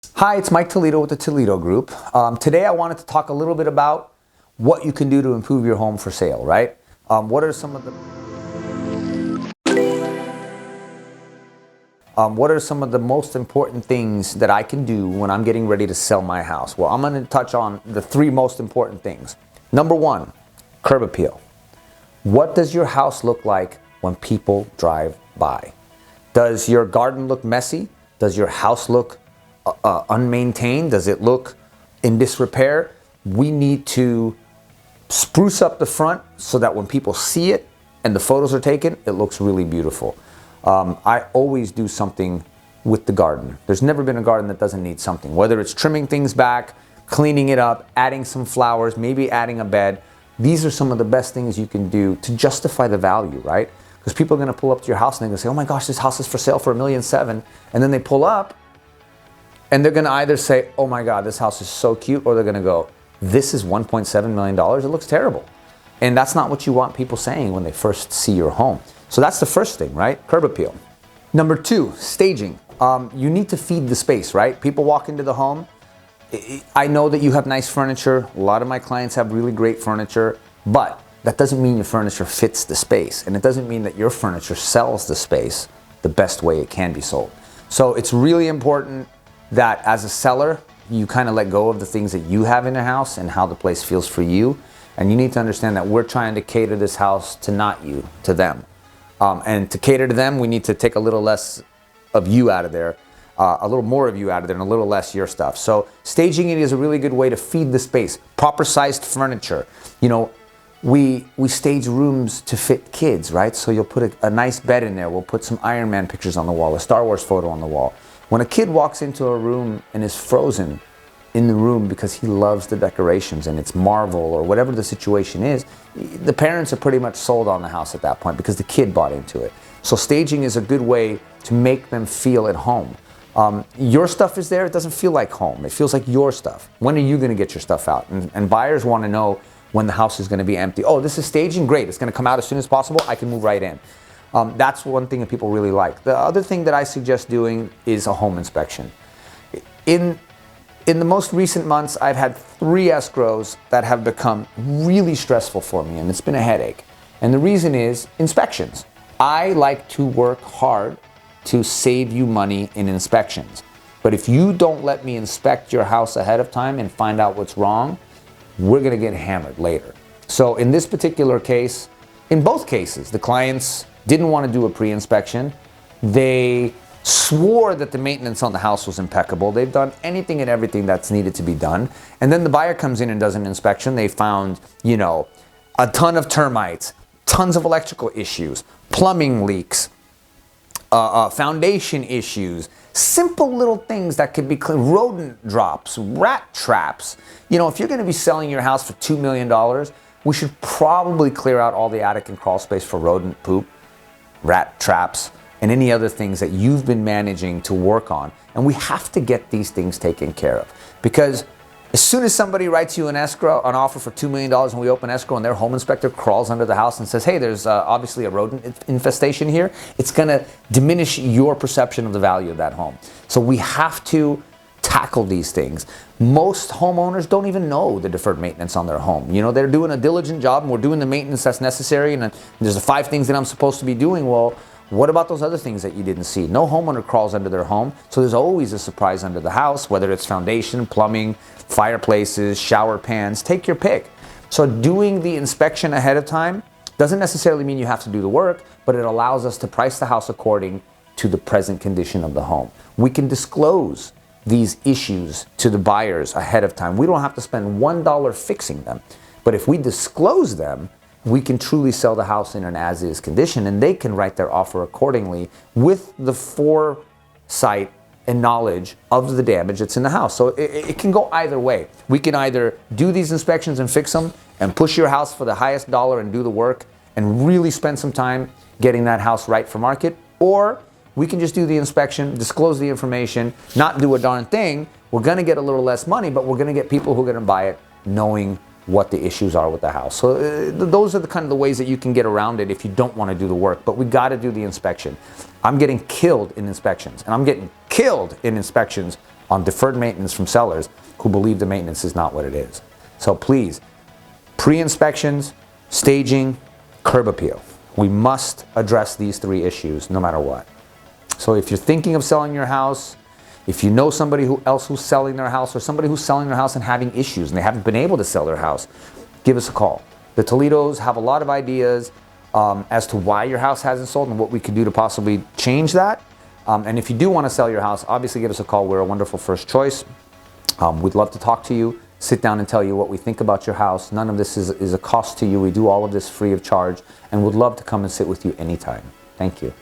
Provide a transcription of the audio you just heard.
Hi, it's Mike Toledo with the Toledo Group. Today I wanted to talk a little bit about what you can do to improve your home for sale, right? What are some of the most important things that I can do when I'm getting ready to sell my house? Well, I'm going to touch on the three most important things. Number one, curb appeal. What does your house look like when people drive by? Does your garden look messy? Does your house look unmaintained? Does it look in disrepair? We need to spruce up the front so that when people see it and the photos are taken, it looks really beautiful. I always do something with the garden. There's never been a garden that doesn't need something, whether it's trimming things back, cleaning it up, adding some flowers, maybe adding a bed. These are some of the best things you can do to justify the value, right? Because people are going to pull up to your house and they're going to say, oh my gosh, this house is for sale for $1.7 million. And then they pull up and they're going to either say, oh my God, this house is so cute, or they're going to go, this is $1.7 million. It looks terrible. And that's not what you want people saying when they first see your home. So that's the first thing, right? Curb appeal. Number two, staging. You need to feed the space, right? People walk into the home. I know that you have nice furniture. A lot of my clients have really great furniture, but that doesn't mean your furniture fits the space. And it doesn't mean that your furniture sells the space the best way it can be sold. So it's really important that as a seller, you kind of let go of the things that you have in your house and how the place feels for you. And you need to understand that we're trying to cater this house to not you, to them. And to cater to them, we need to take a little less of you out of there, a little more of you out of there, and a little less your stuff. So staging it is a really good way to feed the space. Proper sized furniture. You know, we stage rooms to fit kids, right? So you'll put a nice bed in there. We'll put some Iron Man pictures on the wall, a Star Wars photo on the wall. When a kid walks into a room and is frozen in the room because he loves the decorations and it's Marvel or whatever the situation is, the parents are pretty much sold on the house at that point because the kid bought into it. So staging is a good way to make them feel at home. Your stuff is there, it doesn't feel like home. It feels like your stuff. When are you going to get your stuff out? And buyers want to know when the house is going to be empty. Oh, this is staging? Great. It's going to come out as soon as possible. I can move right in. That's one thing that people really like. The other thing that I suggest doing is a home inspection. In the most recent months, I've had 3 escrows that have become really stressful for me, and it's been a headache. And the reason is inspections. I like to work hard to save you money in inspections. But if you don't let me inspect your house ahead of time and find out what's wrong, we're going to get hammered later. So in this particular case, in both cases, the clients didn't want to do a pre-inspection. They swore that the maintenance on the house was impeccable. They've done anything and everything that's needed to be done. And then the buyer comes in and does an inspection. They found, a ton of termites, tons of electrical issues, plumbing leaks, foundation issues, simple little things that could be rodent drops, rat traps. If you're going to be selling your house for $2 million, we should probably clear out all the attic and crawl space for rodent poop, rat traps, and any other things that you've been managing to work on. And we have to get these things taken care of. Because as soon as somebody writes you an offer for $2 million, and we open escrow and their home inspector crawls under the house and says, hey, there's obviously a rodent infestation here, it's going to diminish your perception of the value of that home. So we have to tackle these things. Most homeowners don't even know the deferred maintenance on their home. They're doing a diligent job and we're doing the maintenance that's necessary, and there's the 5 things that I'm supposed to be doing. Well, what about those other things that you didn't see? No homeowner crawls under their home, so there's always a surprise under the house, whether it's foundation, plumbing, fireplaces, shower pans, take your pick. So doing the inspection ahead of time doesn't necessarily mean you have to do the work, but it allows us to price the house according to the present condition of the home. We can disclose these issues to the buyers ahead of time. We don't have to spend $1 fixing them, but if we disclose them, we can truly sell the house in an as-is condition, and they can write their offer accordingly with the foresight and knowledge of the damage that's in the house. So it can go either way. We can either do these inspections and fix them and push your house for the highest dollar and do the work and really spend some time getting that house right for market, or we can just do the inspection, disclose the information, not do a darn thing. We're going to get a little less money, but we're going to get people who are going to buy it knowing what the issues are with the house. So those are the kind of the ways that you can get around it if you don't want to do the work, but we got to do the inspection. I'm getting killed in inspections, and I'm getting killed in inspections on deferred maintenance from sellers who believe the maintenance is not what it is. So please, pre-inspections, staging, curb appeal. We must address these 3 issues no matter what. So if you're thinking of selling your house, if you know somebody else who's selling their house, or somebody who's selling their house and having issues and they haven't been able to sell their house, give us a call. The Toledos have a lot of ideas as to why your house hasn't sold and what we could do to possibly change that. And if you do want to sell your house, obviously give us a call. We're a wonderful first choice. We'd love to talk to you, sit down and tell you what we think about your house. None of this is a cost to you. We do all of this free of charge, and would love to come and sit with you anytime. Thank you.